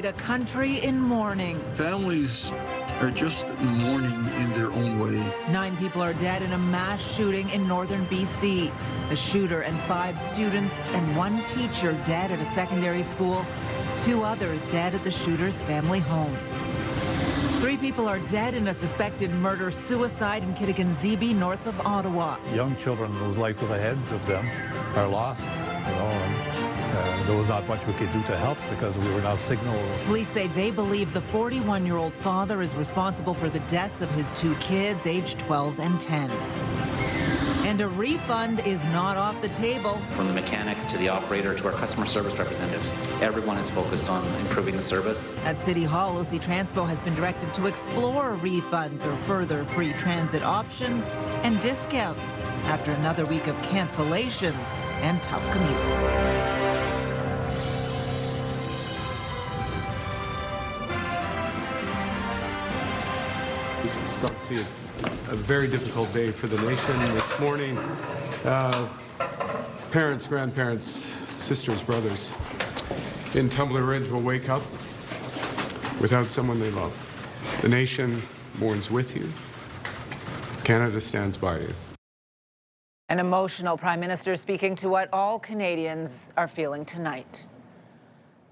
a country in mourning. Families are just mourning in their own way. 9 people are dead in a mass shooting in northern BC. The shooter and 5 students and 1 teacher dead at a secondary school. 2 others dead at the shooter's family home. 3 people are dead in a suspected murder-suicide in Kittigan-Zibi, north of Ottawa. Young children whose life was ahead of them are lost, and there was not much we could do to help because we were not signaled. Police say they believe the 41-year-old father is responsible for the deaths of his 2 kids, aged 12 and 10. And a refund is not off the table. From the mechanics to the operator to our customer service representatives, everyone is focused on improving the service. At City Hall, OC Transpo has been directed to explore refunds or further free transit options and discounts after another week of cancellations and tough commutes. It's obviously a very difficult day for the nation. This morning, parents, grandparents, sisters, brothers in Tumbler Ridge will wake up without someone they love. The nation mourns with you. Canada stands by you. An emotional Prime Minister speaking to what all Canadians are feeling tonight.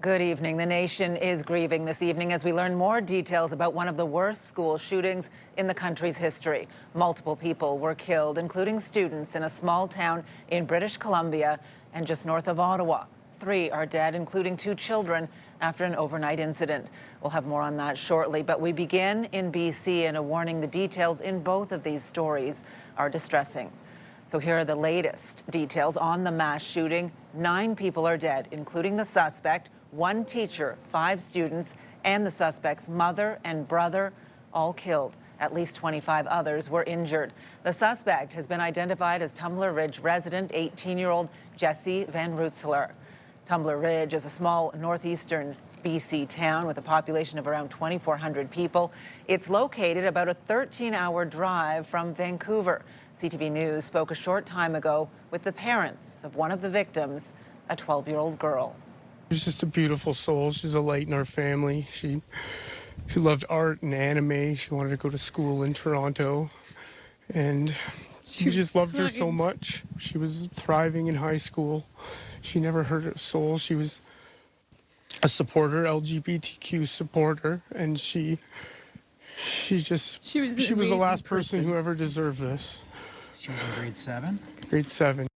Good evening. The nation is grieving this evening as we learn more details about one of the worst school shootings in the country's history. Multiple people were killed, including students in a small town in British Columbia and just north of Ottawa. 3 are dead, including 2 children, after an overnight incident. We'll have more on that shortly, but we begin in BC, and a warning: the details in both of these stories are distressing. So here are the latest details on the mass shooting. 9 people are dead, including the suspect, 1 teacher, 5 students, and the suspect's mother and brother, all killed. At least 25 others were injured. The suspect has been identified as Tumbler Ridge resident, 18-year-old Jesse Van Rootselaar. Tumbler Ridge is a small northeastern BC town with a population of around 2,400 people. It's located about a 13-hour drive from Vancouver. CTV News spoke a short time ago with the parents of one of the victims, a 12-year-old girl. She's just a beautiful soul. She's a light in our family. She loved art and anime. She wanted to go to school in Toronto, and we just loved her so much. She was thriving in high school. She never hurt a soul. She was a supporter, LGBTQ supporter, and she was the last person who ever deserved this. She was in grade 7? Grade 7.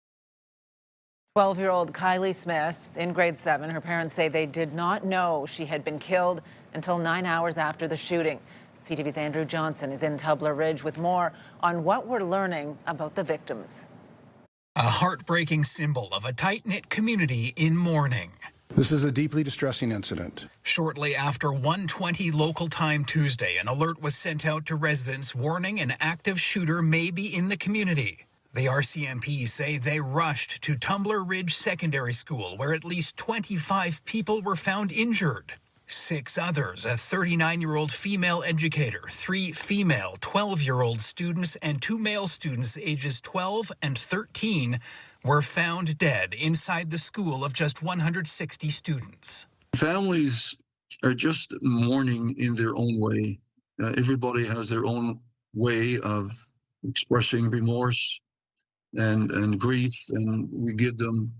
12-year-old Kylie Smith in grade 7. Her parents say they did not know she had been killed until 9 hours after the shooting. CTV's Andrew Johnson is in Tumbler Ridge with more on what we're learning about the victims. A heartbreaking symbol of a tight-knit community in mourning. This is a deeply distressing incident. Shortly after 1:20 local time Tuesday, an alert was sent out to residents warning an active shooter may be in the community. The RCMP say they rushed to Tumbler Ridge Secondary School, where at least 25 people were found injured. 6 others, a 39-year-old female educator, 3 female 12-year-old students, and 2 male students ages 12 and 13 were found dead inside the school of just 160 students. Families are just mourning in their own way. Everybody has their own way of expressing remorse and grief, and we give them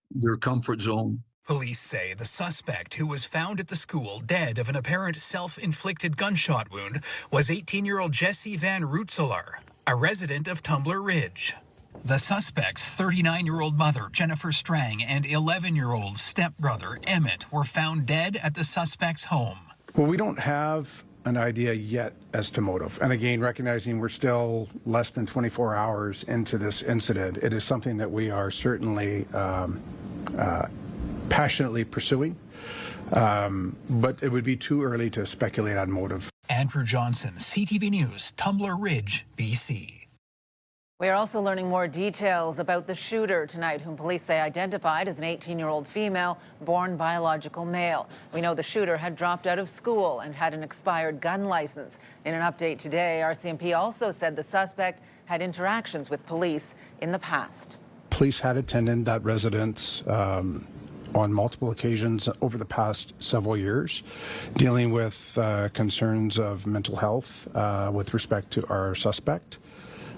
their comfort zone. Police say the suspect, who was found at the school dead of an apparent self-inflicted gunshot wound, was 18-year-old Jesse Van Rootselaar, a resident of Tumbler Ridge. The suspect's 39-year-old mother, Jennifer Strang, and 11-year-old stepbrother, Emmett, were found dead at the suspect's home. Well, we don't have an idea yet as to motive. And again, recognizing we're still less than 24 hours into this incident, it is something that we are certainly passionately pursuing, but it would be too early to speculate on motive. Andrew Johnson, CTV News, Tumbler Ridge, BC. We are also learning more details about the shooter tonight, whom police say identified as an 18-year-old female, born biological male. We know the shooter had dropped out of school and had an expired gun license. In an update today, RCMP also said the suspect had interactions with police in the past. Police had attended that residence on multiple occasions over the past several years, dealing with concerns of mental health with respect to our suspect.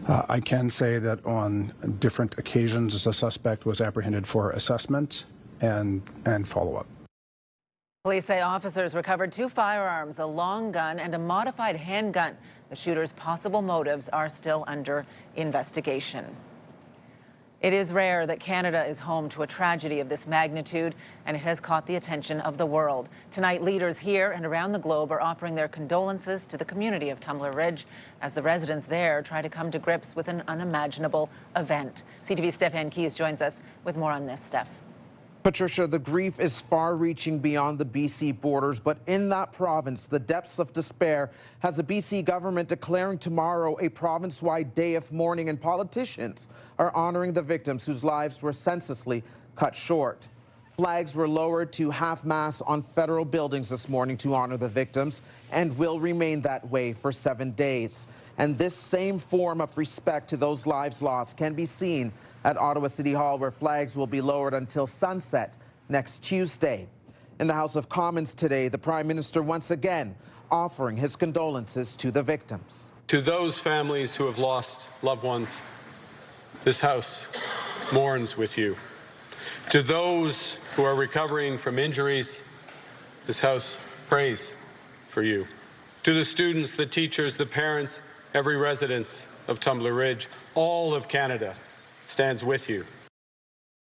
I can say that on different occasions, the suspect was apprehended for assessment and follow-up. Police say officers recovered 2 firearms, a long gun and a modified handgun. The shooter's possible motives are still under investigation. It is rare that Canada is home to a tragedy of this magnitude, and it has caught the attention of the world. Tonight, leaders here and around the globe are offering their condolences to the community of Tumbler Ridge as the residents there try to come to grips with an unimaginable event. CTV's Stephen Keys joins us with more on this, Steph. Patricia, the grief is far-reaching beyond the BC borders, but in that province, the depths of despair has the BC government declaring tomorrow a province-wide day of mourning, and politicians are honoring the victims whose lives were senselessly cut short. Flags were lowered to half-mast on federal buildings this morning to honor the victims and will remain that way for 7 days. And this same form of respect to those lives lost can be seen at Ottawa City Hall, where flags will be lowered until sunset next Tuesday. In the House of Commons today, the Prime Minister once again offering his condolences to the victims. To those families who have lost loved ones, this House mourns with you. To those who are recovering from injuries, this House prays for you. To the students, the teachers, the parents, every resident of Tumbler Ridge, all of Canada stands with you.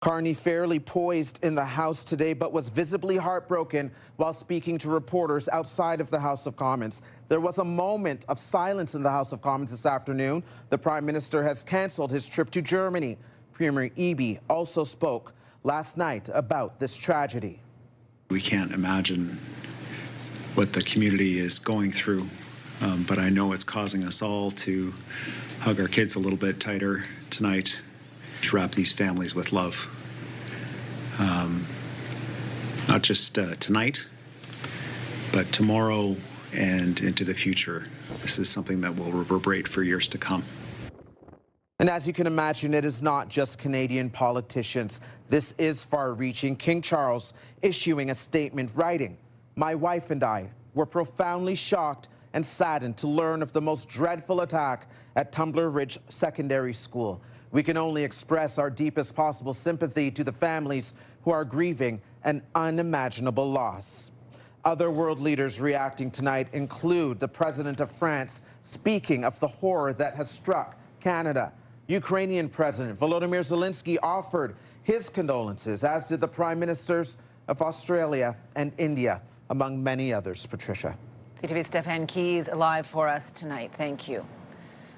Carney fairly poised in the House today, but was visibly heartbroken while speaking to reporters outside of the House of Commons. There was a moment of silence in the House of Commons this afternoon. The Prime Minister has cancelled his trip to Germany. Premier Eby also spoke last night about this tragedy. We can't imagine what the community is going through, but I know it's causing us all to hug our kids a little bit tighter tonight, to wrap these families with love. Not just tonight, but tomorrow and into the future. This is something that will reverberate for years to come. And as you can imagine, it is not just Canadian politicians. This is far-reaching. King Charles issuing a statement writing, "My wife and I were profoundly shocked and saddened to learn of the most dreadful attack at Tumbler Ridge Secondary School. We can only express our deepest possible sympathy to the families who are grieving an unimaginable loss." Other world leaders reacting tonight include the President of France, speaking of the horror that has struck Canada. Ukrainian President Volodymyr Zelensky offered his condolences, as did the Prime Ministers of Australia and India, among many others. Patricia. CTV's Stephen Keys live for us tonight. Thank you.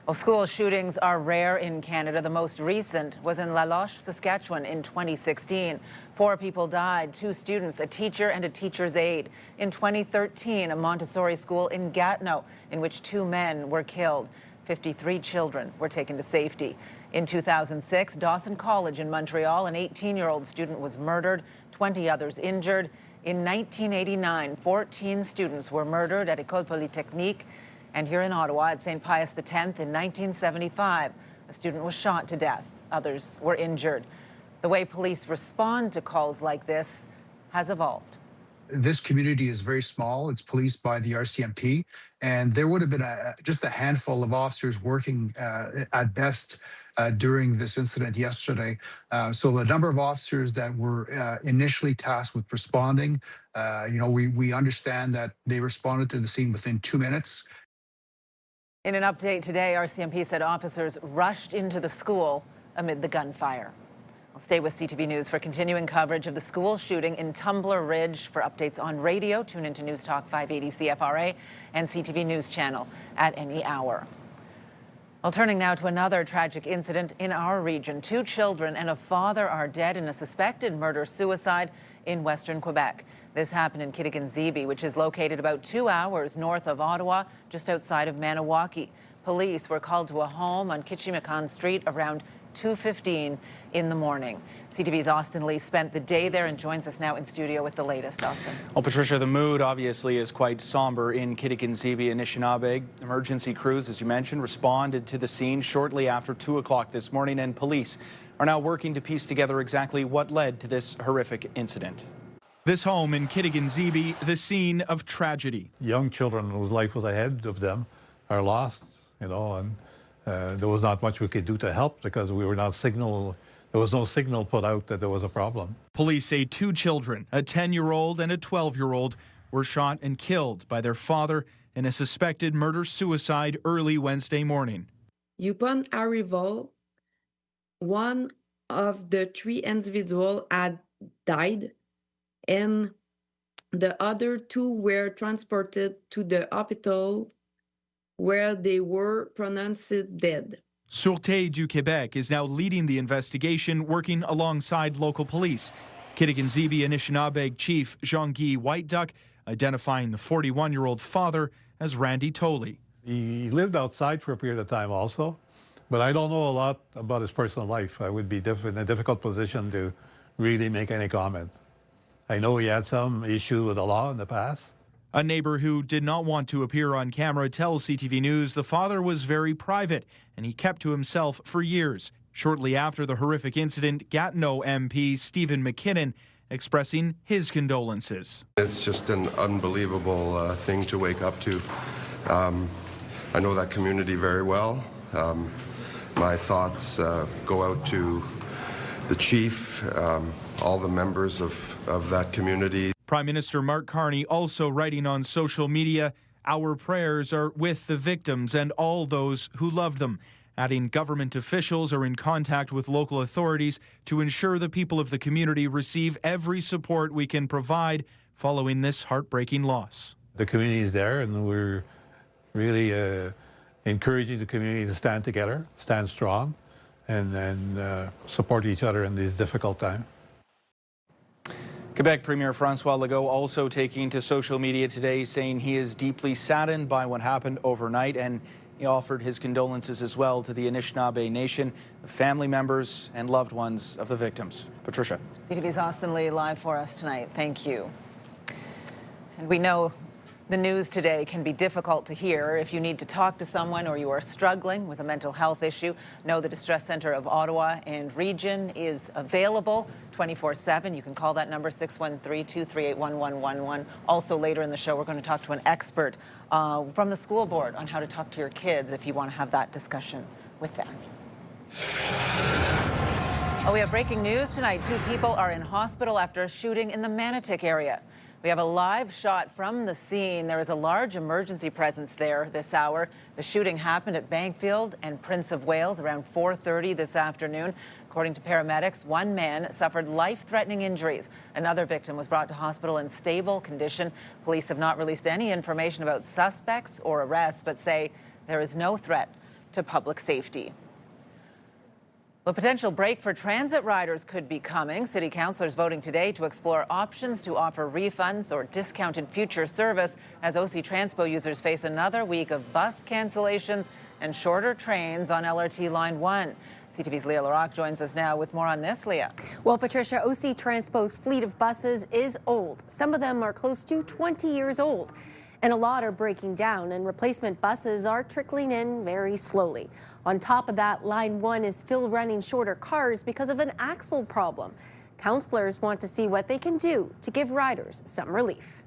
Well, school shootings are rare in Canada. The most recent was in La Loche, Saskatchewan in 2016. 4 people died, 2 students, a teacher and a teacher's aide. In 2013, a Montessori school in Gatineau, in which 2 men were killed. 53 children were taken to safety. In 2006, Dawson College in Montreal, an 18-year-old student was murdered, 20 others injured. In 1989, 14 students were murdered at École Polytechnique. And here in Ottawa, at St. Pius X in 1975, a student was shot to death. Others were injured. The way police respond to calls like this has evolved. This community is very small. It's policed by the RCMP, and there would have been just a handful of officers working at best during this incident yesterday. So the number of officers that were initially tasked with responding, we understand that they responded to the scene within 2 minutes. In an update today, RCMP said officers rushed into the school amid the gunfire. I'll stay with CTV News for continuing coverage of the school shooting in Tumbler Ridge. For updates on radio, tune into News Talk 580 CFRA and CTV News channel at any hour. Well, turning now to another tragic incident in our region. 2 children and a father are dead in a suspected murder-suicide in western Quebec. This happened in Kittigan-Zibi, which is located about 2 hours north of Ottawa, just outside of Maniwaki. Police were called to a home on Kitchimakan Street around 2:15 in the morning. CTV's Austin Lee spent the day there and joins us now in studio with the latest. Austin. Well, Patricia, the mood obviously is quite somber in Kittigan-Zibi and Anishinaabe. Emergency crews, as you mentioned, responded to the scene shortly after 2 o'clock this morning, and police are now working to piece together exactly what led to this horrific incident. This home in Kittigan-Zibi, the scene of tragedy. Young children whose life was ahead of them are lost, and there was not much we could do to help because we were not there was no signal put out that there was a problem. Police say 2 children, a 10-year-old and a 12-year-old, were shot and killed by their father in a suspected murder-suicide early Wednesday morning. Upon arrival, one of the 3 individuals had died, and the other 2 were transported to the hospital where they were pronounced dead. Sûreté du Québec is now leading the investigation, working alongside local police. Kittigan-Zibi Anishinaabe Chief Jean-Guy Whiteduck identifying the 41-year-old father as Randy Tolley. He lived outside for a period of time also, but I don't know a lot about his personal life. I would be in a difficult position to really make any comment. I know he had some issues with the law in the past. A neighbor who did not want to appear on camera tells CTV News the father was very private and he kept to himself for years. Shortly after the horrific incident, Gatineau MP Stephen McKinnon expressing his condolences. It's just an unbelievable thing to wake up to. I know that community very well. My thoughts go out to the chief, all the members of that community. Prime Minister Mark Carney also writing on social media, "Our prayers are with the victims and all those who loved them," adding government officials are in contact with local authorities to ensure the people of the community receive every support we can provide following this heartbreaking loss. The community is there, and we're really encouraging the community to stand together, stand strong, and support each other in these difficult times. Quebec Premier François Legault also taking to social media today, saying he is deeply saddened by what happened overnight, and he offered his condolences as well to the Anishinaabe Nation, the family members and loved ones of the victims. Patricia. CTV's Austin Lee live for us tonight. Thank you. And we know the news today can be difficult to hear. If you need to talk to someone or you are struggling with a mental health issue, know the Distress Center of Ottawa and region is available 24/7. You can call that number 613-238-1111. Also later in the show, we're going to talk to an expert from the school board on how to talk to your kids if you want to have that discussion with them. Oh, we have breaking news tonight. 2 people are in hospital after a shooting in the Manotick area. We have a live shot from the scene. There is a large emergency presence there this hour. The shooting happened at Bankfield and Prince of Wales around 4:30 this afternoon. According to paramedics, 1 man suffered life-threatening injuries. Another victim was brought to hospital in stable condition. Police have not released any information about suspects or arrests, but say there is no threat to public safety. A potential break for transit riders could be coming. City councillors voting today to explore options to offer refunds or discounted future service as OC Transpo users face another week of bus cancellations and shorter trains on LRT Line 1. CTV's Leah Larocque joins us now with more on this, Leah. Well, Patricia, OC Transpo's fleet of buses is old. Some of them are close to 20 years old. And a lot are breaking down, and replacement buses are trickling in very slowly. On top of that, Line 1 is still running shorter cars because of an axle problem. Councillors want to see what they can do to give riders some relief.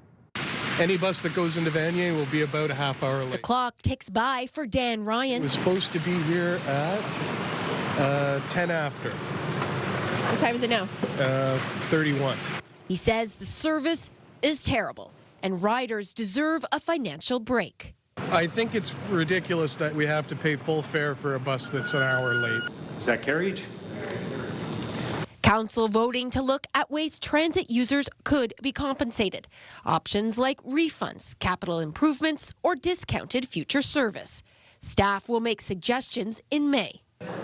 Any bus that goes into Vanier will be about a half hour late. The clock ticks by for Dan Ryan. It was supposed to be here at 10 after. What time is it now? 31. He says the service is terrible and riders deserve a financial break. I think it's ridiculous that we have to pay full fare for a bus that's an hour late. Is that carriage? Council voting to look at ways transit users could be compensated. Options like refunds, capital improvements, or discounted future service. Staff will make suggestions in May.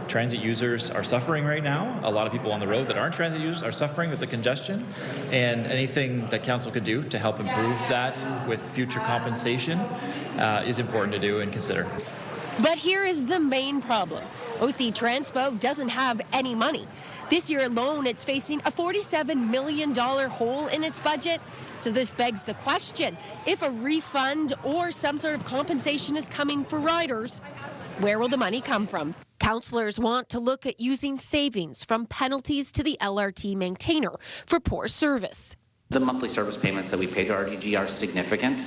Transit users are suffering right now. A lot of people on the road that aren't transit users are suffering with the congestion, and anything that council could do to help improve that with future compensation is important to do and consider. But here is the main problem. OC Transpo doesn't have any money. This year alone, it's facing a $47 million hole in its budget. So this begs the question, if a refund or some sort of compensation is coming for riders, where will the money come from? Councillors want to look at using savings from penalties to the LRT maintainer for poor service. The monthly service payments that we pay to RDG are significant.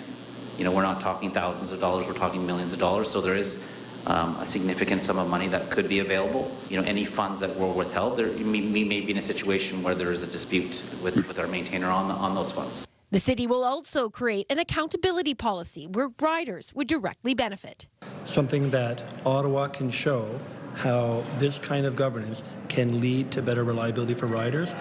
You know, we're not talking thousands of dollars, we're talking millions of dollars. So there is a significant sum of money that could be available. You know, any funds that were withheld, we may be in a situation where there is a dispute with our maintainer on those funds. The city will also create an accountability policy where riders would directly benefit. Something that Ottawa can show how this kind of governance can lead to better reliability for riders.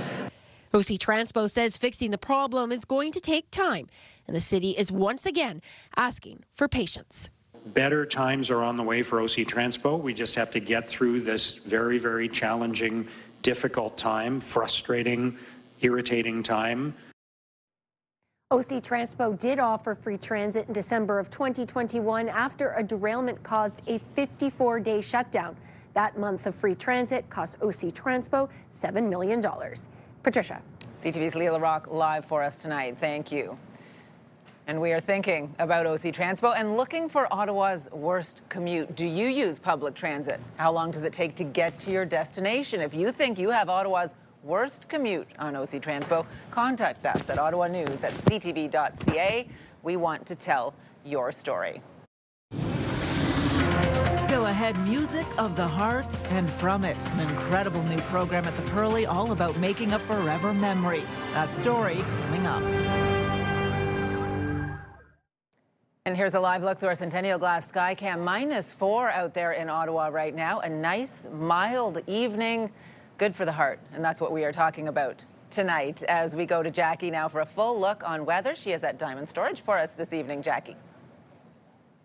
OC Transpo says fixing the problem is going to take time, and the city is once again asking for patience. Better times are on the way for OC Transpo. We just have to get through this very, very challenging, difficult time, frustrating, irritating time. OC Transpo did offer free transit in December of 2021 after a derailment caused a 54-day shutdown. That month of free transit cost OC Transpo $7 million. Patricia. CTV's Leah LaRock live for us tonight. Thank you. And we are thinking about OC Transpo and looking for Ottawa's worst commute. Do you use public transit? How long does it take to get to your destination? If you think you have Ottawa's worst commute on OC Transpo, contact us at ottawanews@ctv.ca. We want to tell your story. Still ahead, music of the heart and from it. An incredible new program at the Pearly all about making a forever memory. That story coming up. And here's a live look through our Centennial Glass Skycam. -4 out there in Ottawa right now. A nice, mild evening. Good for the heart. And that's what we are talking about tonight as we go to Jackie now for a full look on weather. She is at Diamond Storage for us this evening. Jackie.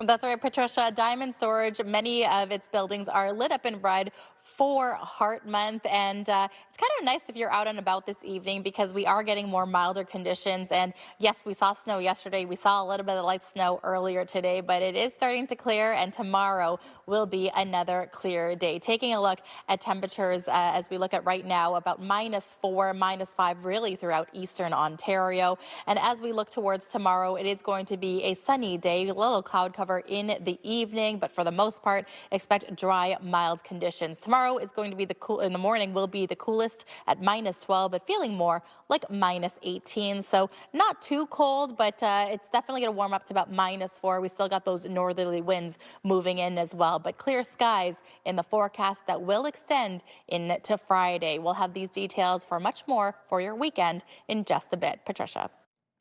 That's right, Patricia. Diamond Storage, many of its buildings are lit up in red for Heart Month, and it's kind of nice if you're out and about this evening because we are getting more milder conditions. And yes, we saw snow yesterday. We saw a little bit of light snow earlier today, but it is starting to clear, and tomorrow will be another clear day. Taking a look at temperatures as we look at right now, about -4, -5 really throughout eastern Ontario. And as we look towards tomorrow, it is going to be a sunny day, a little cloud cover in the evening, but for the most part, expect dry, mild conditions. Tomorrow is going to be in the morning will be the coolest at -12, but feeling more like -18. So not too cold, but it's definitely going to warm up to about -4. We still got those northerly winds moving in as well, but clear skies in the forecast that will extend into Friday. We'll have these details for much more for your weekend in just a bit. Patricia. All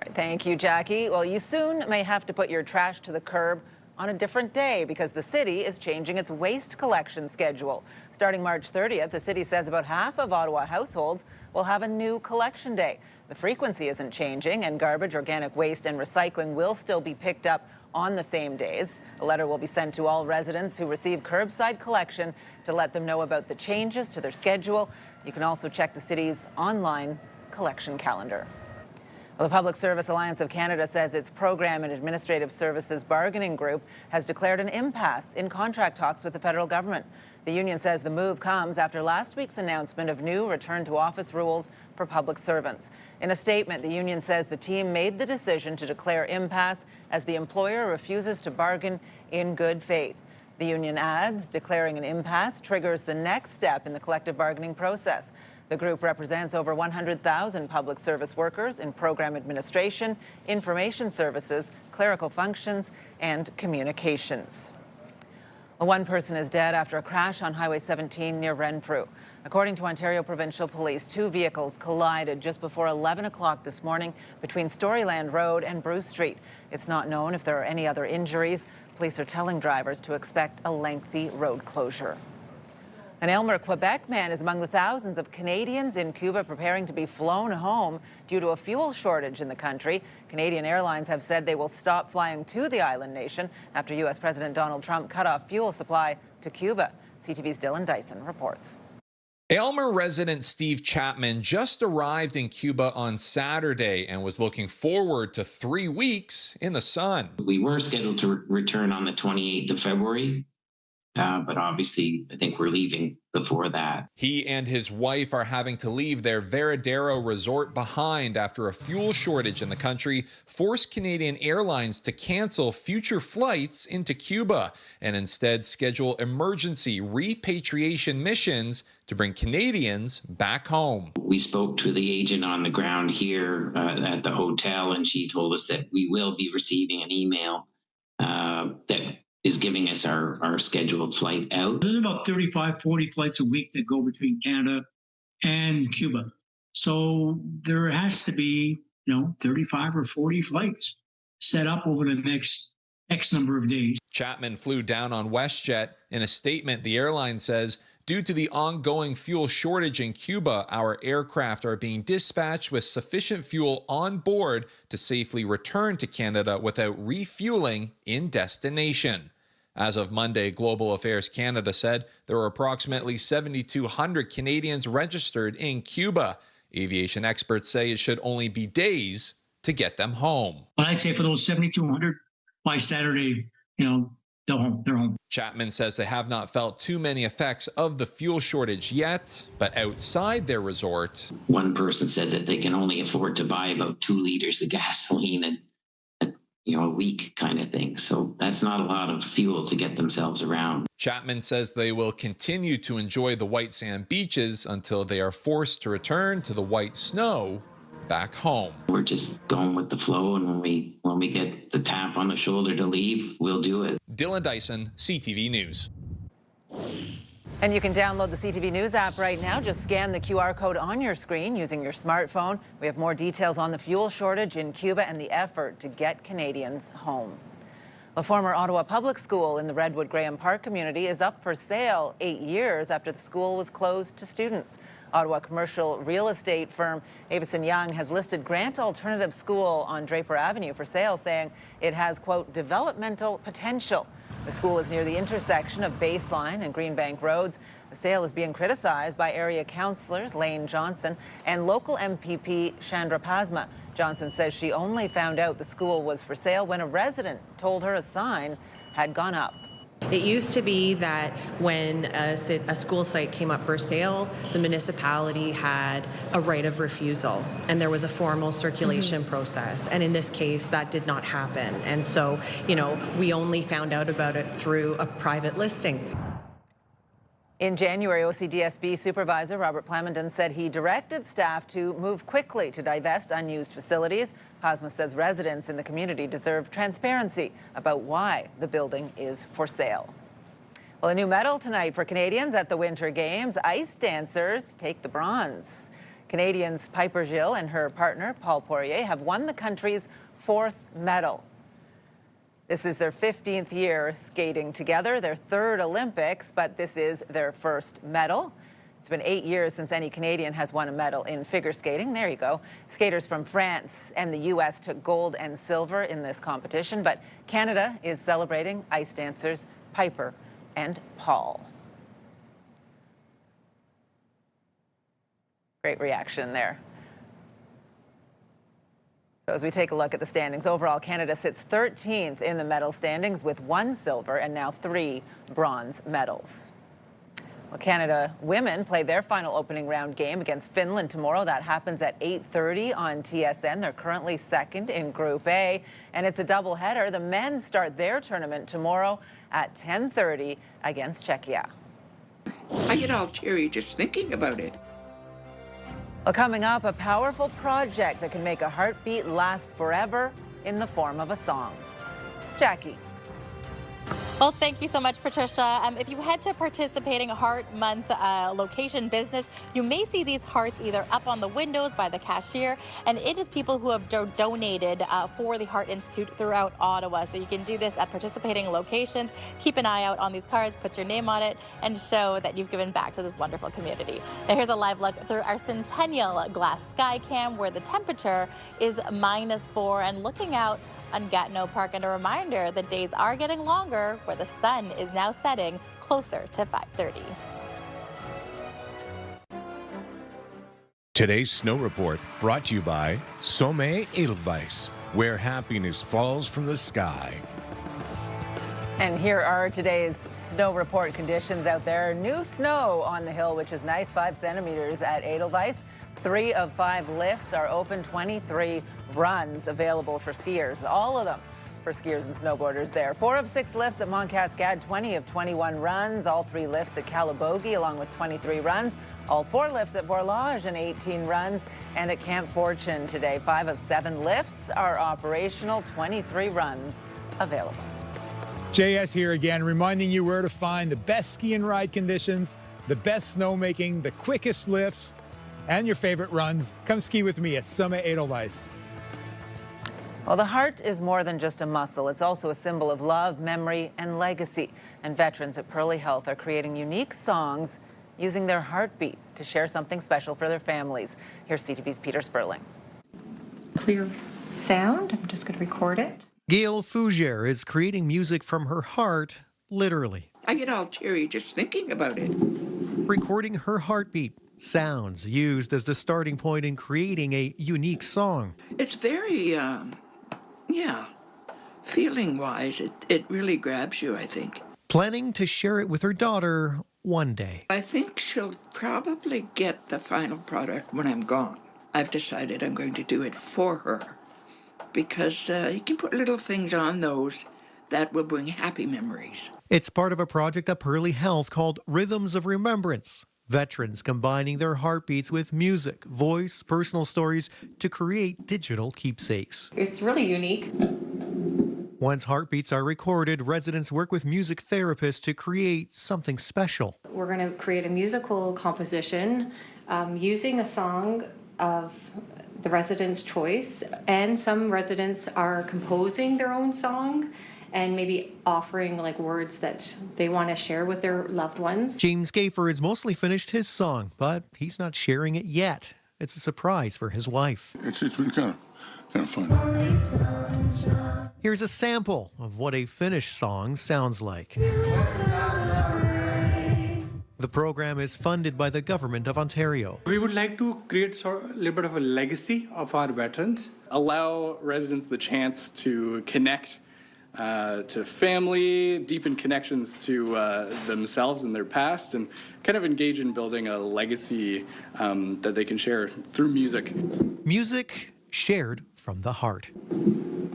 right, thank you, Jackie. Well, you soon may have to put your trash to the curb on a different day because the city is changing its waste collection schedule. Starting March 30th, the city says about half of Ottawa households will have a new collection day. The frequency isn't changing, and garbage, organic waste, and recycling will still be picked up on the same days. A letter will be sent to all residents who receive curbside collection to let them know about the changes to their schedule. You can also check the city's online collection calendar. Well, the Public Service Alliance of Canada says its Program and Administrative Services Bargaining Group has declared an impasse in contract talks with the federal government. The union says the move comes after last week's announcement of new return-to-office rules for public servants. In a statement, the union says the team made the decision to declare impasse as the employer refuses to bargain in good faith. The union adds, declaring an impasse triggers the next step in the collective bargaining process. The group represents over 100,000 public service workers in program administration, information services, clerical functions, and communications. One person is dead after a crash on Highway 17 near Renfrew. According to Ontario Provincial Police, 2 vehicles collided just before 11 o'clock this morning between Storyland Road and Bruce Street. It's not known if there are any other injuries. Police are telling drivers to expect a lengthy road closure. An Aylmer, Quebec man is among the thousands of Canadians in Cuba preparing to be flown home due to a fuel shortage in the country. Canadian Airlines have said they will stop flying to the island nation after U.S. President Donald Trump cut off fuel supply to Cuba. CTV's Dylan Dyson reports. Aylmer resident Steve Chapman just arrived in Cuba on Saturday and was looking forward to 3 weeks in the sun. We were scheduled to return on the 28th of February. But obviously, I think we're leaving before that. He and his wife are having to leave their Veradero resort behind after a fuel shortage in the country forced Canadian Airlines to cancel future flights into Cuba and instead schedule emergency repatriation missions to bring Canadians back home. We spoke to the agent on the ground here at the hotel, and she told us that we will be receiving an email that is giving us our scheduled flight out. There's about 35, 40 flights a week that go between Canada and Cuba. So there has to be, 35 or 40 flights set up over the next X number of days. Chapman flew down on WestJet. In a statement, the airline says, due to the ongoing fuel shortage in Cuba, our aircraft are being dispatched with sufficient fuel on board to safely return to Canada without refueling in destination. As of Monday, Global Affairs Canada said there were approximately 7,200 Canadians registered in Cuba. Aviation experts say it should only be days to get them home. But I'd say for those 7,200 by Saturday, they're home. Chapman says they have not felt too many effects of the fuel shortage yet, but outside their resort. One person said that they can only afford to buy about 2 liters of gasoline a week kind of thing. So that's not a lot of fuel to get themselves around. Chapman says they will continue to enjoy the white sand beaches until they are forced to return to the white snow back home. We're just going with the flow, and when we get the tap on the shoulder to leave, we'll do it. Dylan Dyson, CTV News. And you can download the CTV News app right now. Just scan the QR code on your screen using your smartphone. We have more details on the fuel shortage in Cuba and the effort to get Canadians home. A former Ottawa public school in the Redwood Graham Park community is up for sale 8 years after the school was closed to students. Ottawa commercial real estate firm Avison Young has listed Grant Alternative School on Draper Avenue for sale, saying it has, quote, developmental potential. The school is near the intersection of Baseline and Greenbank Roads. The sale is being criticized by area councillors Lane Johnson and local MPP Chandra Pasma. Johnson says she only found out the school was for sale when a resident told her a sign had gone up. It used to be that when a school site came up for sale, the municipality had a right of refusal, and there was a formal circulation process. And in this case, that did not happen. And so, we only found out about it through a private listing. In January, OCDSB Supervisor Robert Plamondon said he directed staff to move quickly to divest unused facilities. Pasma says residents in the community deserve transparency about why the building is for sale. Well, a new medal tonight for Canadians at the Winter Games. Ice dancers take the bronze. Canadians Piper Gilles and her partner, Paul Poirier, have won the country's 4th medal. This is their 15th year skating together, their 3rd Olympics, but this is their first medal. It's been 8 years since any Canadian has won a medal in figure skating. There you go. Skaters from France and the U.S. took gold and silver in this competition, but Canada is celebrating ice dancers Piper and Paul. Great reaction there. So as we take a look at the standings, overall Canada sits 13th in the medal standings with 1 silver and now 3 bronze medals. Well, Canada women play their final opening round game against Finland tomorrow. That happens at 8:30 on TSN. They're currently 2nd in Group A, and it's a doubleheader. The men start their tournament tomorrow at 10:30 against Czechia. I get all teary just thinking about it. Well, coming up, a powerful project that can make a heartbeat last forever in the form of a song. Jackie. Well, thank you so much, Patricia. If you head to participating Heart Month location business, you may see these hearts either up on the windows by the cashier, and it is people who have donated for the Heart Institute throughout Ottawa. So you can do this at participating locations. Keep an eye out on these cards, put your name on it, and show that you've given back to this wonderful community. Now here's a live look through our Centennial Glass Sky Cam, where the temperature is -4, and looking out on Gatineau Park. And a reminder, the days are getting longer, where the sun is now setting closer to 5:30. Today's Snow Report brought to you by Sommet Edelweiss, where happiness falls from the sky. And here are today's snow report conditions out there. New snow on the hill, which is nice, 5 centimeters at Edelweiss. 3 of 5 lifts are open, 23 runs available for skiers, all of them for skiers and snowboarders there. 4 of 6 lifts at Mont Cascade, 20 of 21 runs. All 3 lifts at Calabogie, along with 23 runs. All 4 lifts at Vorlage and 18 runs. And at Camp Fortune today, 5 of 7 lifts are operational, 23 runs available. JS here again, reminding you where to find the best ski and ride conditions, the best snowmaking, the quickest lifts, and your favorite runs. Come ski with me at Summit Edelweiss. Well, the heart is more than just a muscle. It's also a symbol of love, memory, and legacy. And veterans at Pearly Health are creating unique songs using their heartbeat to share something special for their families. Here's CTV's Peter Sperling. Clear sound. I'm just going to record it. Gail Fougere is creating music from her heart, literally. I get all teary just thinking about it. Recording her heartbeat, sounds used as the starting point in creating a unique song. It's very, feeling-wise, it really grabs you, I think. Planning to share it with her daughter one day. I think she'll probably get the final product when I'm gone. I've decided I'm going to do it for her, because you can put little things on those that will bring happy memories. It's part of a project at Pearly Health called Rhythms of Remembrance. Veterans combining their heartbeats with music, voice, personal stories to create digital keepsakes. It's really unique. Once heartbeats are recorded, residents work with music therapists to create something special. We're going to create a musical composition using a song of the resident's choice, and some residents are composing their own song and maybe offering words that they want to share with their loved ones. James Gafer has mostly finished his song, but he's not sharing it yet. It's a surprise for his wife. It's been kind of fun. Here's a sample of what a finished song sounds like. The program is funded by the Government of Ontario. We would like to create a little bit of a legacy of our veterans. Allow residents the chance to connect to family, deepen connections to themselves and their past, and kind of engage in building a legacy that they can share through music. Music shared from the heart.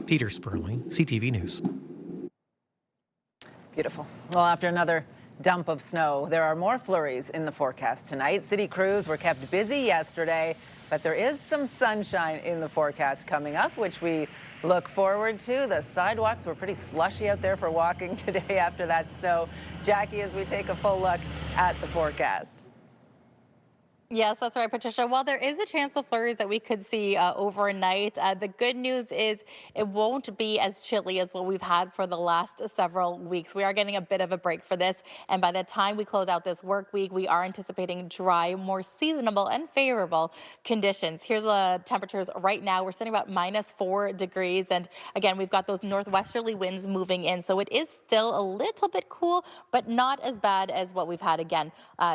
Peter Sperling, CTV News. Beautiful. Well, after another dump of snow, there are more flurries in the forecast tonight. City crews were kept busy yesterday, but there is some sunshine in the forecast coming up, which we look forward to. The sidewalks were pretty slushy out there for walking today after that snow. Jackie, as we take a full look at the forecast. Yes, that's right, Patricia. Well, there is a chance of flurries that we could see overnight. The good news is it won't be as chilly as what we've had for the last several weeks. We are getting a bit of a break for this. And by the time we close out this work week, we are anticipating dry, more seasonable and favorable conditions. Here's the temperatures right now. We're sitting about -4 degrees. And again, we've got those northwesterly winds moving in. So it is still a little bit cool, but not as bad as what we've had again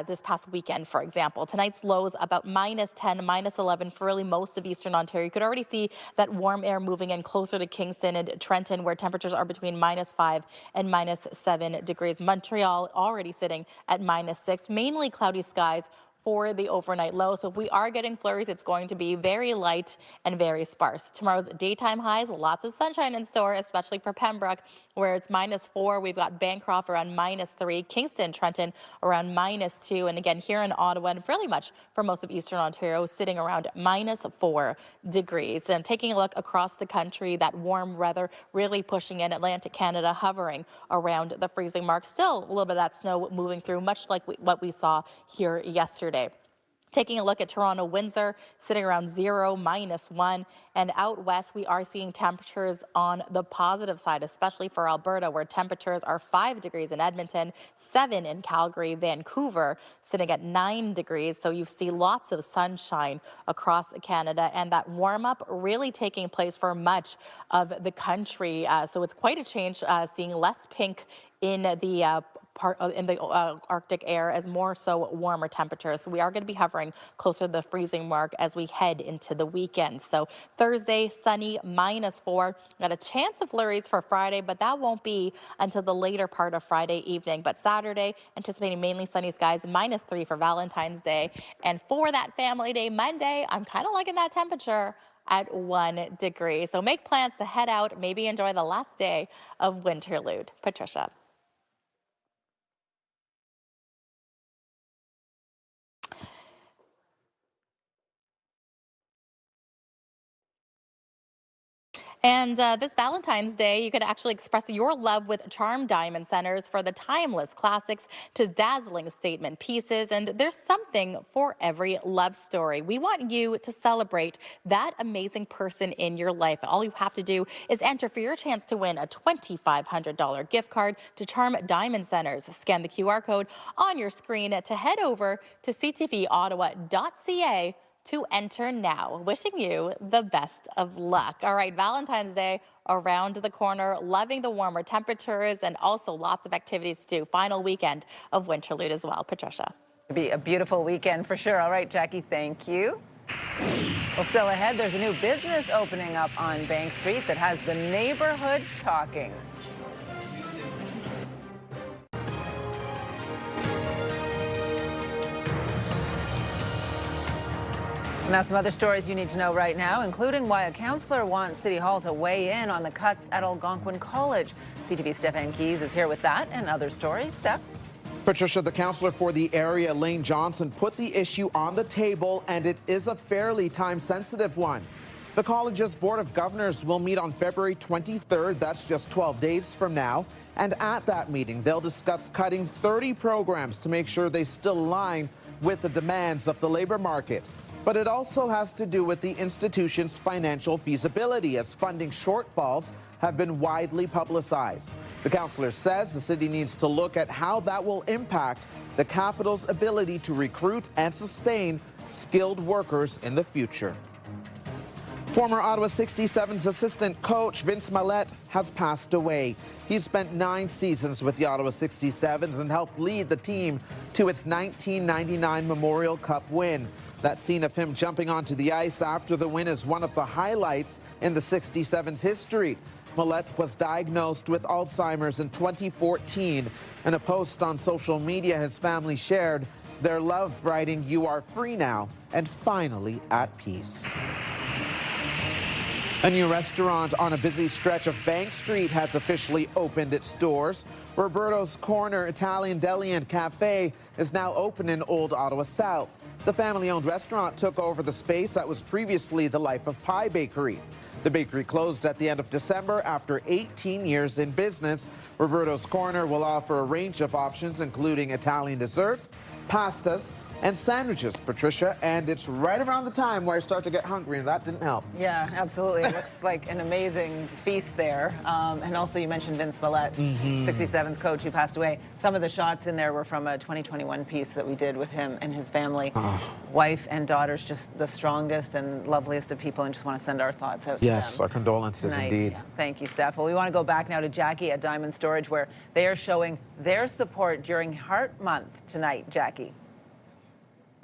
this past weekend, for example. Tonight's lows about -10, -11 for really most of eastern Ontario. You could already see that warm air moving in closer to Kingston and Trenton, where temperatures are between -5 and -7 degrees. Montreal already sitting at -6, mainly cloudy skies for the overnight low. So if we are getting flurries, it's going to be very light and very sparse. Tomorrow's daytime highs, lots of sunshine in store, especially for Pembroke, where it's -4. We've got Bancroft around -3, Kingston, Trenton around -2. And again, here in Ottawa and fairly much for most of eastern Ontario, sitting around -4 degrees. And taking a look across the country, that warm weather really pushing in. Atlantic Canada hovering around the freezing mark. Still a little bit of that snow moving through, much like what we saw here yesterday. Taking a look at Toronto, Windsor, sitting around 0, -1. And out west, we are seeing temperatures on the positive side, especially for Alberta, where temperatures are 5 degrees in Edmonton, 7 in Calgary, Vancouver, sitting at 9 degrees. So you see lots of sunshine across Canada, and that warm up really taking place for much of the country. So it's quite a change, seeing less pink in the in the Arctic air as more so warmer temperatures. So we are going to be hovering closer to the freezing mark as we head into the weekend. So Thursday, sunny, -4. Got a chance of flurries for Friday, but that won't be until the later part of Friday evening. But Saturday, anticipating mainly sunny skies, -3 for Valentine's Day. And for that family day Monday, I'm kind of liking that temperature at 1 degree. So make plans to head out, maybe enjoy the last day of Winterlude. Patricia. And this Valentine's Day, you could actually express your love with charm diamond centers for the timeless classics to dazzling statement pieces. And there's something for every love story. We want you to celebrate that amazing person in your life. All you have to do is enter for your chance to win a $2,500 gift card to Charm Diamond Centers. Scan the QR code on your screen to head over to ctvottawa.ca to enter now. Wishing you the best of luck. All right, Valentine's Day around the corner, loving the warmer temperatures and also lots of activities to do. Final weekend of Winterlude as well. Patricia. It'll be a beautiful weekend for sure. All right, Jackie, thank you. Well, still ahead, there's a new business opening up on Bank Street that has the neighborhood talking. Now, some other stories you need to know right now, including why a councillor wants City Hall to weigh in on the cuts at Algonquin College. CTV's Stephen Keys is here with that and other stories. Steph? Patricia, the councillor for the area, Lane Johnson, put the issue on the table, and it is a fairly time-sensitive one. The college's Board of Governors will meet on February 23rd. That's just 12 days from now. And at that meeting, they'll discuss cutting 30 programs to make sure they still align with the demands of the labor market. But it also has to do with the institution's financial feasibility, as funding shortfalls have been widely publicized. The councillor says the city needs to look at how that will impact the capital's ability to recruit and sustain skilled workers in the future. Former Ottawa 67's assistant coach Vince Mallette has passed away. He spent 9 seasons with the Ottawa 67s and helped lead the team to its 1999 Memorial Cup win. That scene of him jumping onto the ice after the win is one of the highlights in the 67's history. Mallette was diagnosed with Alzheimer's in 2014. In a post on social media, his family shared their love, writing, "You are free now and finally at peace." A new restaurant on a busy stretch of Bank Street has officially opened its doors. Roberto's Corner Italian Deli and Cafe is now open in Old Ottawa South. The family-owned restaurant took over the space that was previously the Life of Pie Bakery. The bakery closed at the end of December after 18 years in business. Roberto's Corner will offer a range of options, including Italian desserts, pastas, and sandwiches, Patricia, and it's right around the time where I start to get hungry, and that didn't help. Yeah, absolutely. It looks like an amazing feast there. And also you mentioned Vince Mallette, 67's coach who passed away. Some of the shots in there were from a 2021 piece that we did with him and his family. Wife and daughter's just the strongest and loveliest of people, and just want to send our thoughts out to them. Yes, our condolences tonight. indeed. Yeah. Thank you, Steph. Well, we want to go back now to Jackie at Diamond Storage, where they are showing their support during Heart Month tonight. Jackie.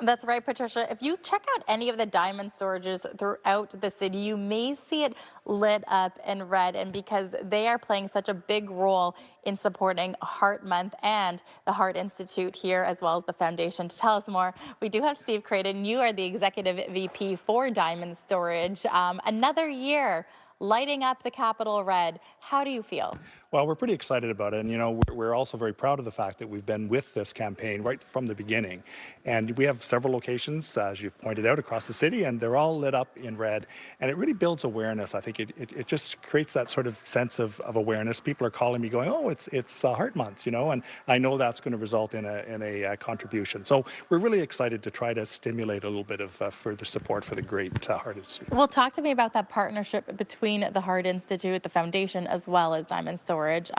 That's right, Patricia. If you check out any of the diamond storages throughout the city, you may see it lit up in red. And because they are playing such a big role in supporting Heart Month and the Heart Institute here, as well as the foundation. To tell us more, we do have Steve Creighton. You are the Executive VP for Diamond Storage. Another year lighting up the Capitol red. How do you feel? Well, we're pretty excited about it. And, you know, we're also very proud of the fact that we've been with this campaign right from the beginning. And we have several locations, as you've pointed out, across the city, and they're all lit up in red. And it really builds awareness. I think it just creates that sort of sense of awareness. People are calling me going, oh, it's Heart Month, you know, and I know that's going to result in a contribution. So we're really excited to try to stimulate a little bit of further support for the great Heart Institute. Well, talk to me about that partnership between between the Heart Institute, the foundation, as well as Diamond Storage,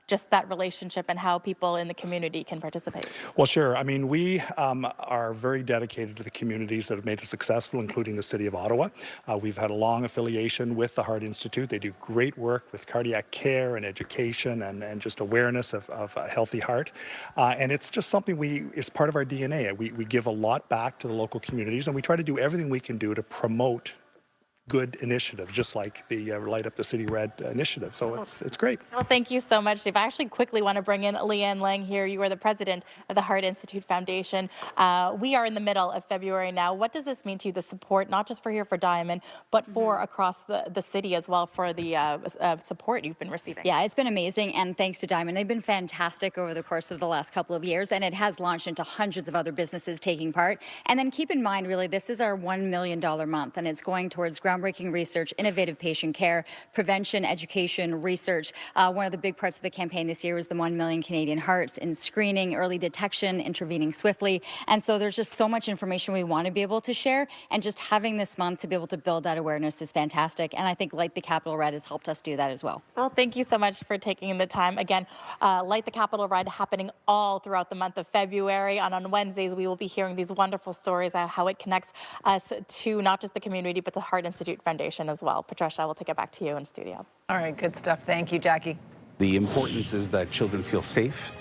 just that relationship and how people in the community can participate? Well, sure. I mean, we are very dedicated to the communities that have made us successful, including the City of Ottawa. We've had a long affiliation with the Heart Institute. They do great work with cardiac care and education and just awareness of a healthy heart. And it's just something is part of our DNA. We give a lot back to the local communities, and we try to do everything we can do to promote good initiatives, just like the Light Up the City Red initiative. So it's great. Well, thank you so much, Dave. I actually quickly want to bring in Leanne Lang here. You are the president of the Heart Institute Foundation. We are in the middle of February now. What does this mean to you, the support, not just for here for Diamond, but for across the city as well, for the support you've been receiving? Yeah, it's been amazing, and thanks to Diamond. They've been fantastic over the course of the last couple of years, and it has launched into hundreds of other businesses taking part. And then keep in mind, really, this is our $1 million month, and it's going towards groundbreaking research, innovative patient care, prevention, education, research. One of the big parts of the campaign this year was the 1 million Canadian hearts in screening, early detection, intervening swiftly. And so there's just so much information we want to be able to share. And just having this month to be able to build that awareness is fantastic. And I think Light the Capital Red has helped us do that as well. Well, thank you so much for taking the time. Again, Light the Capital Red happening all throughout the month of February. And on Wednesdays, we will be hearing these wonderful stories of how it connects us to not just the community, but the Heart Institute Foundation as well. Patricia, I will take it back to you in studio. All right, good stuff. Thank you, Jackie. The importance is that children feel safe.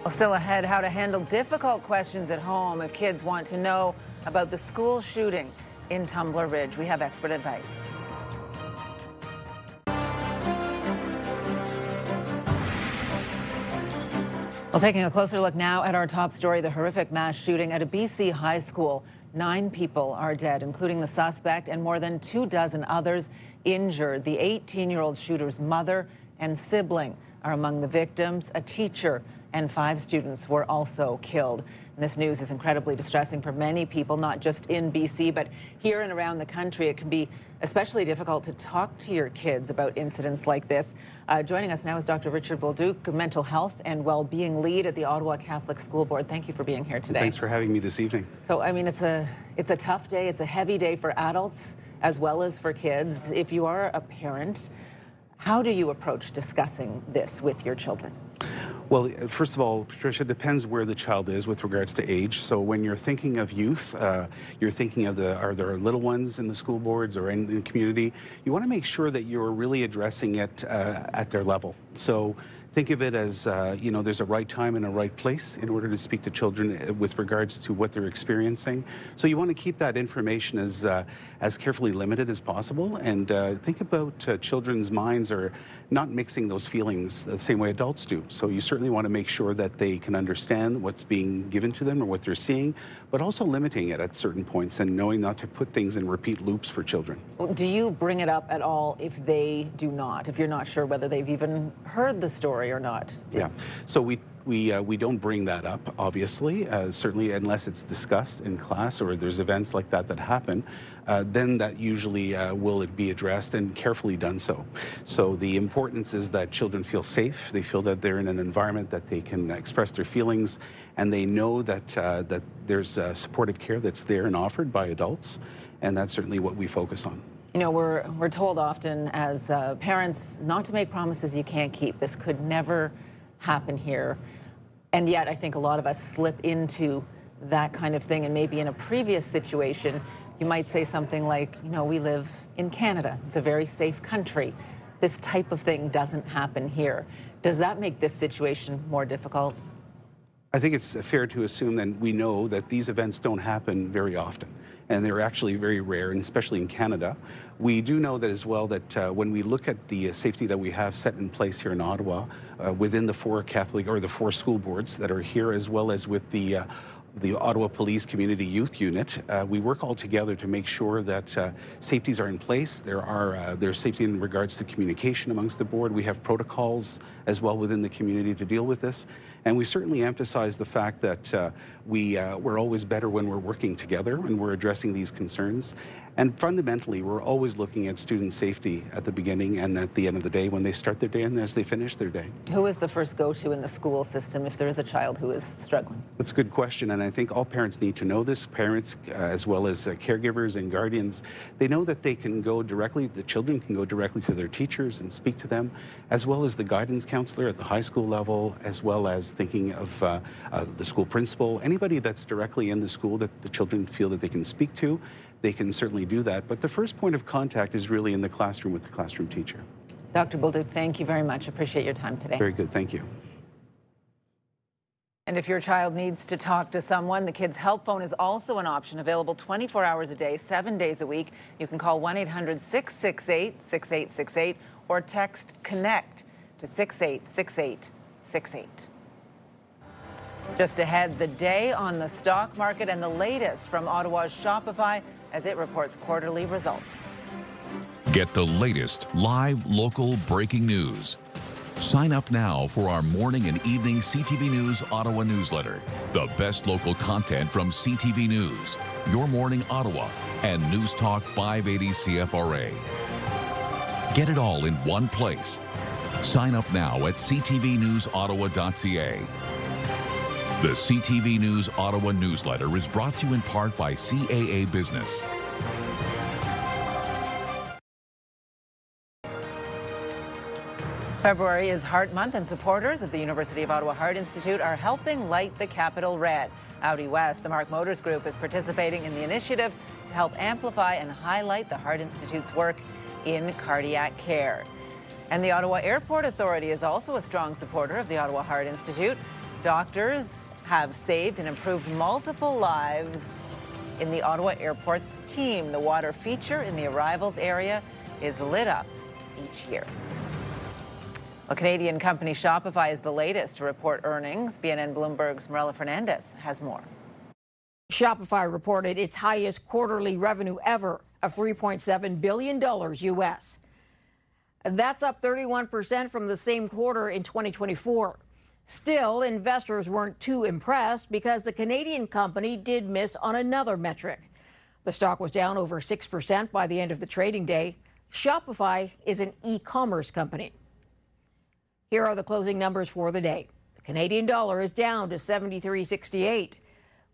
Well, still ahead, how to handle difficult questions at home if kids want to know about the school shooting in Tumbler Ridge. We have expert advice. Well, taking a closer look now at our top story, the horrific mass shooting at a BC high school. 9 people are dead, including the suspect, and more than 24 others injured. The 18-year-old shooter's mother and sibling are among the victims. A teacher and 5 students were also killed. And this news is incredibly distressing for many people, not just in BC, but here and around the country. It can be especially difficult to talk to your kids about incidents like this. Joining us now is Dr. Richard Boal, mental health and well-being lead at the Ottawa Catholic School Board. Thank you for being here today. Thanks for having me this evening. So, I mean, it's a tough day. It's a heavy day for adults as well as for kids. If you are a parent, how do you approach discussing this with your children? Well, first of all, Patricia, it depends where the child is with regards to age. So when you're thinking of youth, you're thinking of are there little ones in the school boards or in the community? You want to make sure that you're really addressing it at their level. So think of it as, there's a right time and a right place in order to speak to children with regards to what they're experiencing. So you want to keep that information as carefully limited as possible, and think about children's minds are not mixing those feelings the same way adults do. So you certainly want to make sure that they can understand what's being given to them or what they're seeing, but also limiting it at certain points and knowing not to put things in repeat loops for children. Do you bring it up at all if they do not, if you're not sure whether they've even heard the story or not? Yeah. So we don't bring that up, obviously, certainly unless it's discussed in class or there's events like that happen. Then that usually will be addressed and carefully done so. So the importance is that children feel safe. They feel that they're in an environment that they can express their feelings, and they know that that there's supportive care that's there and offered by adults, and that's certainly what we focus on. You know, we're told often as parents not to make promises you can't keep. This could never happen here. And yet I think a lot of us slip into that kind of thing. And maybe in a previous situation, you might say something like, we live in Canada. It's a very safe country. This type of thing doesn't happen here. Does that make this situation more difficult? I think it's fair to assume that we know that these events don't happen very often, and they're actually very rare, and especially in Canada. We do know that as well that when we look at the safety that we have set in place here in Ottawa, within the 4 Catholic or the 4 school boards that are here, as well as with the Ottawa Police Community Youth Unit, we work all together to make sure that safeties are in place. There's safety in regards to communication amongst the board. We have protocols as well within the community to deal with this. And we certainly emphasize the fact that we're always better when we're working together and we're addressing these concerns. And fundamentally, we're always looking at student safety at the beginning and at the end of the day when they start their day and as they finish their day. Who is the first go-to in the school system if there is a child who is struggling? That's a good question, and I think all parents need to know this. Parents, as well as caregivers and guardians, they know that they can go directly, the children can go directly to their teachers and speak to them, as well as the guidance counselor at the high school level, as well as thinking of the school principal, anybody that's directly in the school that the children feel that they can speak to. They can certainly do that, but the first point of contact is really in the classroom with the classroom teacher. Dr. Boal, thank you very much. Appreciate your time today. Very good, thank you. And if your child needs to talk to someone, the Kids Help Phone is also an option, available 24 hours a day, 7 days a week. You can call 1-800-668-6868 or text CONNECT to 686868. Just ahead, the day on the stock market and the latest from Ottawa's Shopify as it reports quarterly results. Get the latest live local breaking news. Sign up now for our morning and evening CTV News Ottawa newsletter. The best local content from CTV News, Your Morning Ottawa, and News Talk 580 CFRA. Get it all in one place. Sign up now at ctvnewsottawa.ca. The CTV News Ottawa newsletter is brought to you in part by CAA Business. February is Heart Month, and supporters of the University of Ottawa Heart Institute are helping light the capital red. Audi West, the Mark Motors Group, is participating in the initiative to help amplify and highlight the Heart Institute's work in cardiac care. And the Ottawa Airport Authority is also a strong supporter of the Ottawa Heart Institute. Doctors have saved and improved multiple lives in the Ottawa Airport's team. The water feature in the arrivals area is lit up each year. Well, Canadian company Shopify is the latest to report earnings. BNN Bloomberg's Marella Fernandez has more. Shopify reported its highest quarterly revenue ever of $3.7 billion U.S. That's up 31% from the same quarter in 2024. Still, investors weren't too impressed because the Canadian company did miss on another metric. The stock was down over 6% by the end of the trading day. Shopify is an e-commerce company. Here are the closing numbers for the day. The Canadian dollar is down to 73.68.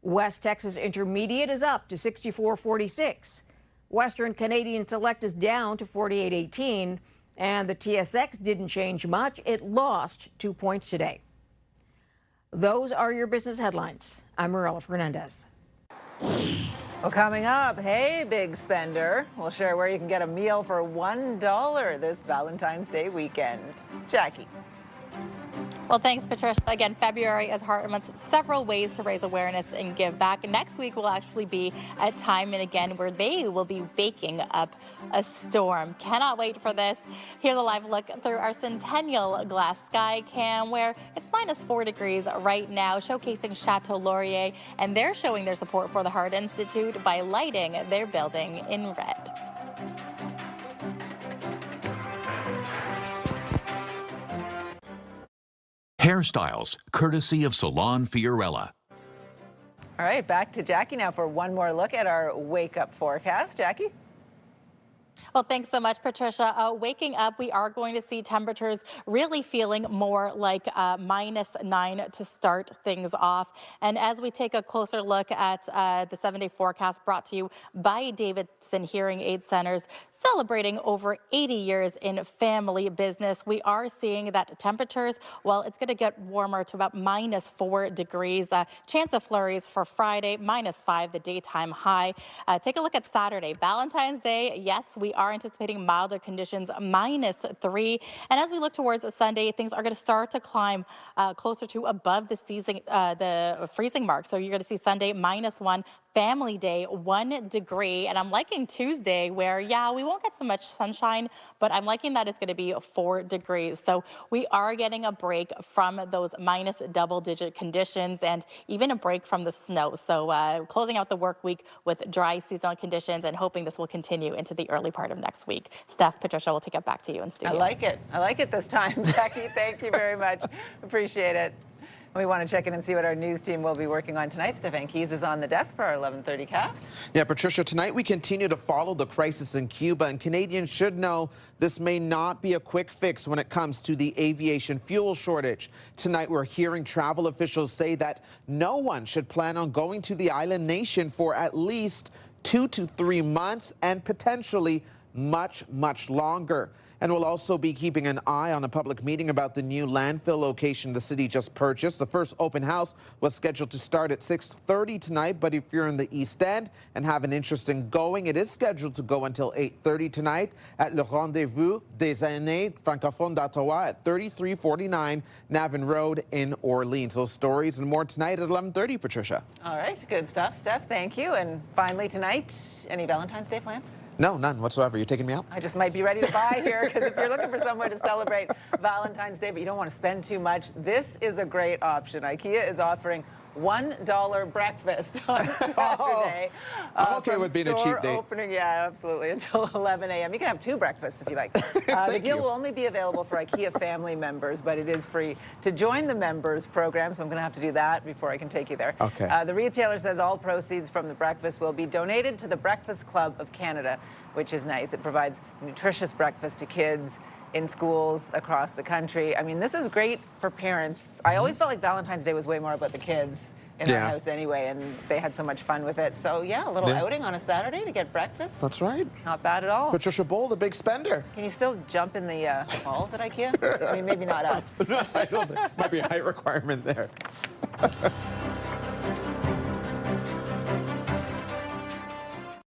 West Texas Intermediate is up to 64.46. Western Canadian Select is down to 48.18. And the TSX didn't change much. It lost 2 points today. Those are your business headlines. I'm Marella Fernandez. Well, coming up, hey, big spender. We'll share where you can get a meal for $1 this Valentine's Day weekend. Jackie. Well, thanks, Patricia. Again, February is Heart Month. Several ways to raise awareness and give back. Next week will actually be a time and again where they will be baking up a storm. Cannot wait for this. Here's a live look through our Centennial Glass Sky Cam, where it's -4 degrees right now, showcasing Chateau Laurier, and they're showing their support for the Heart Institute by lighting their building in red. Hairstyles, courtesy of Salon Fiorella. All right, back to Jackie now for one more look at our wake-up forecast. Jackie? Well, thanks so much, Patricia. Waking up, we are going to see temperatures really feeling more like -9 to start things off. And as we take a closer look at the 7-day forecast brought to you by Davidson Hearing Aid Centers, celebrating over 80 years in family business, we are seeing that temperatures, well, it's going to get warmer to about -4 degrees. Chance of flurries for Friday, -5, the daytime high. Take a look at Saturday, Valentine's Day. Yes, we are anticipating milder conditions, -3. And as we look towards Sunday, things are going to start to climb closer to above the freezing mark. So you're going to see Sunday -1. Family Day, 1 degree. And I'm liking Tuesday where, yeah, we won't get so much sunshine, but I'm liking that it's going to be 4 degrees. So we are getting a break from those -double-digit conditions and even a break from the snow. So closing out the work week with dry seasonal conditions and hoping this will continue into the early part of next week. Steph, Patricia, we'll take it back to you in studio. I like it. I like it this time. Jackie, thank you very much. Appreciate it. We want to check in and see what our news team will be working on tonight. Stefan Keys is on the desk for our 11:30 cast. Yeah, Patricia, tonight we continue to follow the crisis in Cuba, and Canadians should know this may not be a quick fix when it comes to the aviation fuel shortage. Tonight we're hearing travel officials say that no one should plan on going to the island nation for at least 2 to 3 months and potentially much, much longer. And we'll also be keeping an eye on a public meeting about the new landfill location the city just purchased. The first open house was scheduled to start at 6:30 tonight, but if you're in the East End and have an interest in going, it is scheduled to go until 8:30 tonight at Le Rendezvous des Aînés Francophones d'Ottawa at 3349 Navin Road in Orleans. Those stories and more tonight at 11:30, Patricia. All right, good stuff, Steph. Thank you. And finally tonight, any Valentine's Day plans? No, none whatsoever. You taking me out? I just might be ready to buy here, because if you're looking for somewhere to celebrate Valentine's Day, but you don't want to spend too much, this is a great option. IKEA is offering $1 breakfast on Saturday. I'm okay with being a cheap date. Opening, yeah, absolutely, until 11 a.m. You can have 2 breakfasts if you like. The deal will only be available for IKEA family members, but it is free to join the members program, so I'm going to have to do that before I can take you there. Okay. The retailer says all proceeds from the breakfast will be donated to the Breakfast Club of Canada, which is nice. It provides nutritious breakfast to kids in schools across the country. I mean, this is great for parents. I always felt like Valentine's Day was way more about the kids in our house anyway, and they had so much fun with it. So yeah, a little outing on a Saturday to get breakfast. That's right. Not bad at all. Patricia Boal, the big spender. Can you still jump in the balls at IKEA? I mean, maybe not us. Might be a height requirement there.